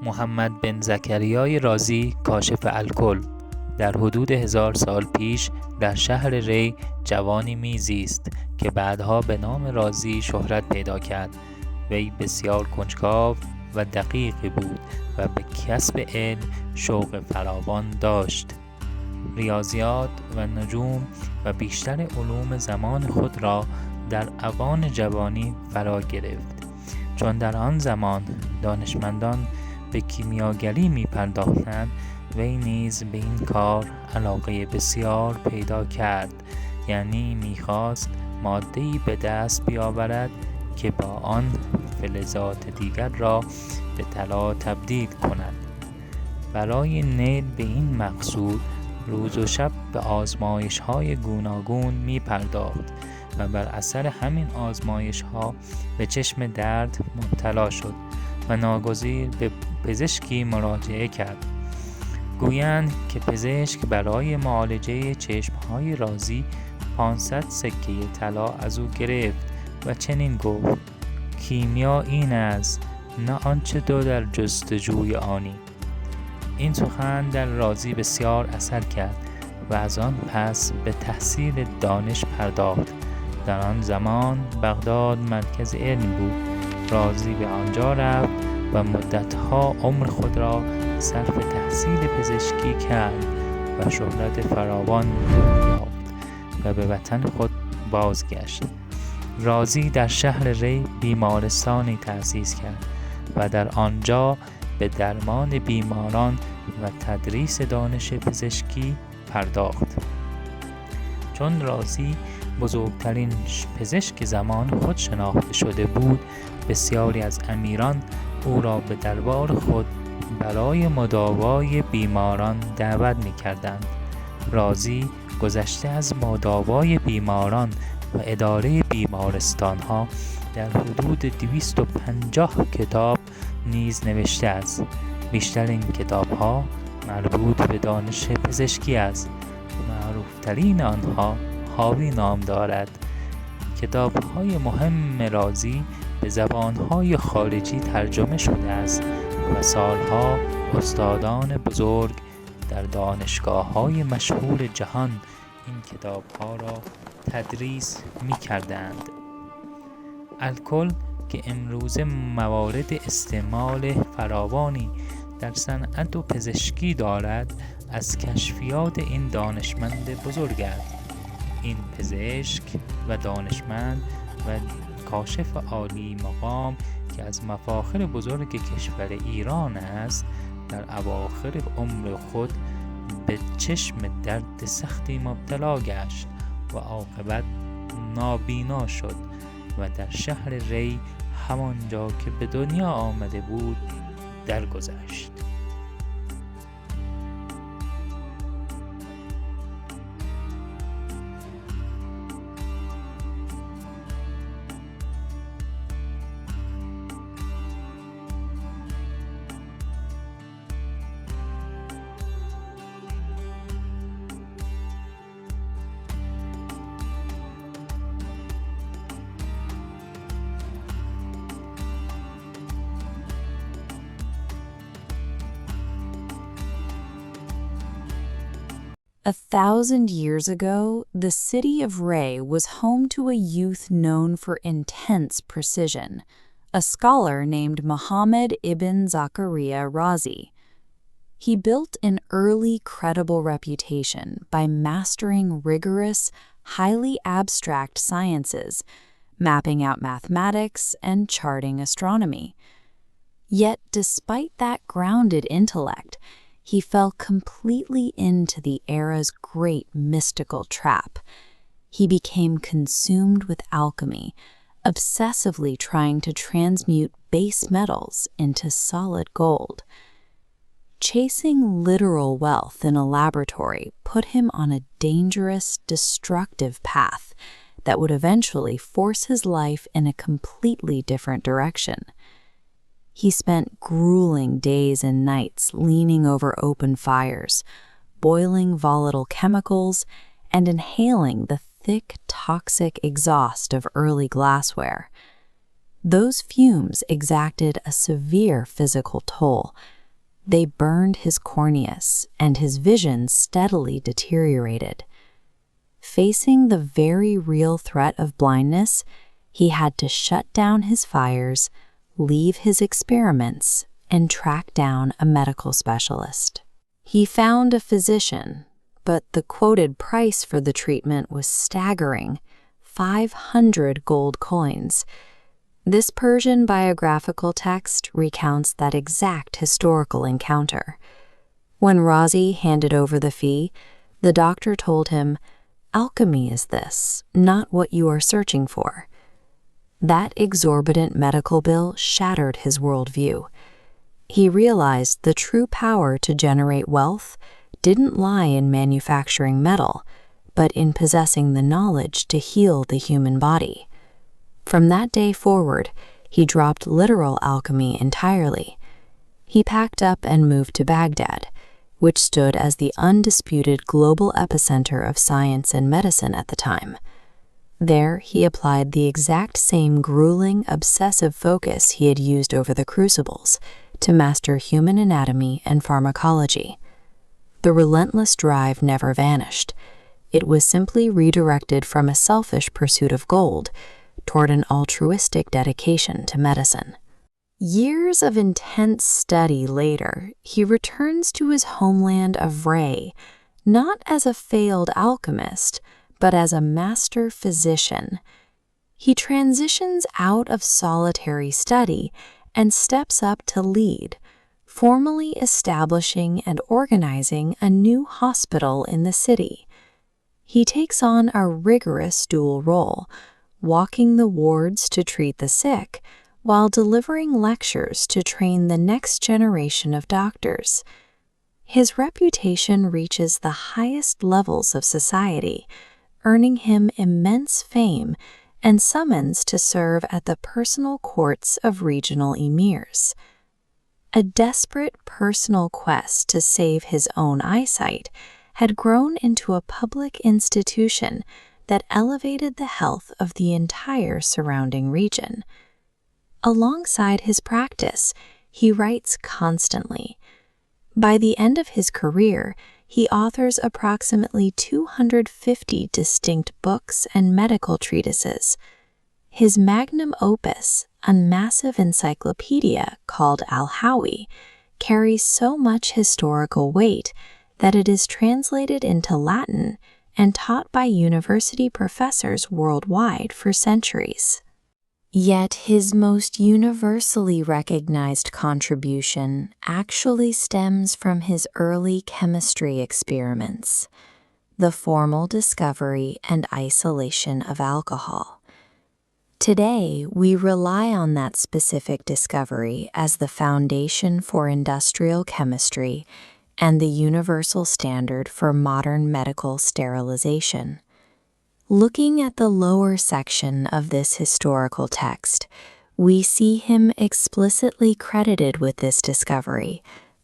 محمد بن زکریای رازی کاشف الکل در حدود 1000 سال پیش در شهر ری جوانی میزیست که بعدها به نام رازی شهرت پیدا کرد. وی بسیار کنجکاو و دقیقی بود و به کسب علم شوق فراوان داشت. ریاضیات و نجوم و بیشتر علوم زمان خود را در اوان جوانی فرا گرفت. چون در آن زمان دانشمندان به کیمیاگری می‌پرداختند، وی نیز به این کار علاقه بسیار پیدا کرد. یعنی می‌خواست ماده‌ای به دست بیاورد که با آن فلزات دیگر را به طلا تبدیل کند. برای نیل به این مقصود روز و شب به آزمایش‌های گوناگون می‌پرداخت و بر اثر همین آزمایش‌ها به چشم درد مبتلا شد و ناگزیر به پزشکی مراجعه کرد. گویند که پزشک برای معالجه چشم‌های رازی 500 سکه طلا از او گرفت و چنین گفت: کیمیا این است، نه آنچه تو در جستجوی آنی. این سخن در رازی بسیار اثر کرد و از آن پس به تحصیل دانش پرداخت. در آن زمان بغداد مرکز علم بود. رازی به آنجا رفت و مدتها عمر خود را صرف تحصیل پزشکی کرد و شهرت فراوان یافت و به وطن خود بازگشت. رازی در شهر ری بیمارستانی تأسیس کرد و در آنجا به درمان بیماران و تدریس دانش پزشکی پرداخت. چون رازی بزرگترین پزشک زمان خود شناخته شده بود، بسیاری از امیران او را به دربار خود برای مداوای بیماران دعوت می‌کردند. رازی گذشته از مداوای بیماران و اداره بیمارستان‌ها در حدود 250 کتاب نیز نوشته است. بیشتر این کتاب‌ها مربوط به دانش پزشکی است. معروف‌ترین آنها حاوی نام دارد. کتاب‌های مهم رازی به زبان‌های خارجی ترجمه شده است و سالها استادان بزرگ در دانشگاه‌های مشهور جهان این کتاب‌ها را تدریس می‌کردند. الکل که امروزه موارد استعمال فراوانی در صنعت و پزشکی دارد، از کشفیات این دانشمند بزرگ است. این پزشک و دانشمند و کاشف عالی مقام که از مفاخر بزرگ کشور ایران است، در اواخر عمر خود به چشم درد سختی مبتلا گشت و عاقبت نابینا شد و در شهر ری، همانجا که به دنیا آمده بود، درگذشت. A 1,000 years ago, the city of Ray was home to a youth known for intense precision, a scholar named Muhammad ibn Zakaria Rhazi. He built an early credible reputation by mastering rigorous, highly abstract sciences, mapping out mathematics and charting astronomy. Yet, despite that grounded intellect, he fell completely into the era's great mystical trap. He became consumed with alchemy, obsessively trying to transmute base metals into solid gold. Chasing literal wealth in a laboratory put him on a dangerous, destructive path that would eventually force his life in a completely different direction. He spent grueling days and nights leaning over open fires, boiling volatile chemicals, and inhaling the thick, toxic exhaust of early glassware. Those fumes exacted a severe physical toll, They burned his corneas, and his vision steadily deteriorated. Facing the very real threat of blindness, he had to shut down his fires, leave his experiments, and track down a medical specialist. He found a physician, but the quoted price for the treatment was staggering: 500 gold coins. This Persian biographical text recounts that exact historical encounter. When Rhazi handed over the fee, the doctor told him, "Alchemy is this, not what you are searching for." That exorbitant medical bill shattered his worldview. He realized the true power to generate wealth didn't lie in manufacturing metal, but in possessing the knowledge to heal the human body. From that day forward, he dropped literal alchemy entirely. He packed up and moved to Baghdad, which stood as the undisputed global epicenter of science and medicine at the time. There, he applied the exact same grueling, obsessive focus he had used over the crucibles to master human anatomy and pharmacology. The relentless drive never vanished. It was simply redirected from a selfish pursuit of gold toward an altruistic dedication to medicine. Years of intense study later, he returns to his homeland of Rey, not as a failed alchemist, but as a master physician. He transitions out of solitary study and steps up to lead, formally establishing and organizing a new hospital in the city. He takes on a rigorous dual role, walking the wards to treat the sick, while delivering lectures to train the next generation of doctors. His reputation reaches the highest levels of society, earning him immense fame and summons to serve at the personal courts of regional emirs. A desperate personal quest to save his own eyesight had grown into a public institution that elevated the health of the entire surrounding region. Alongside his practice, he writes constantly. By the end of his career, he authors approximately 250 distinct books and medical treatises. His magnum opus, a massive encyclopedia called Al-Hawi, carries so much historical weight that it is translated into Latin and taught by university professors worldwide for centuries. Yet his most universally recognized contribution actually stems from his early chemistry experiments, the formal discovery and isolation of alcohol. Today, we rely on that specific discovery as the foundation for industrial chemistry and the universal standard for modern medical sterilization. Looking at the lower section of this historical text, we see him explicitly credited with this discovery,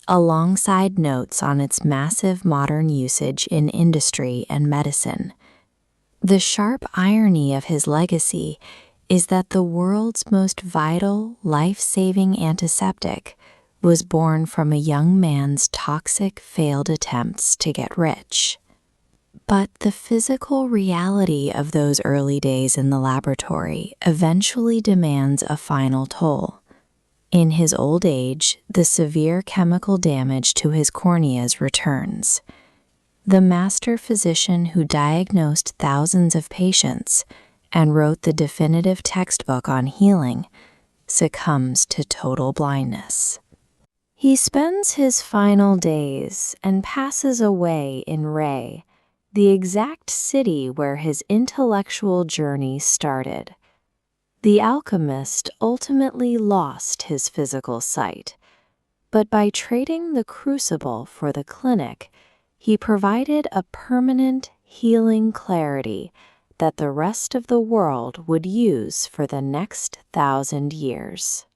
alongside notes on its massive modern usage in industry and medicine. The sharp irony of his legacy is that the world's most vital, life-saving antiseptic was born from a young man's toxic, failed attempts to get rich. But the physical reality of those early days in the laboratory eventually demands a final toll. In his old age, the severe chemical damage to his corneas returns. The master physician who diagnosed thousands of patients and wrote the definitive textbook on healing succumbs to total blindness. He spends his final days and passes away in Rey, the exact city where his intellectual journey started. The alchemist ultimately lost his physical sight, but by trading the crucible for the clinic, he provided a permanent, healing clarity that the rest of the world would use for the next 1,000 years.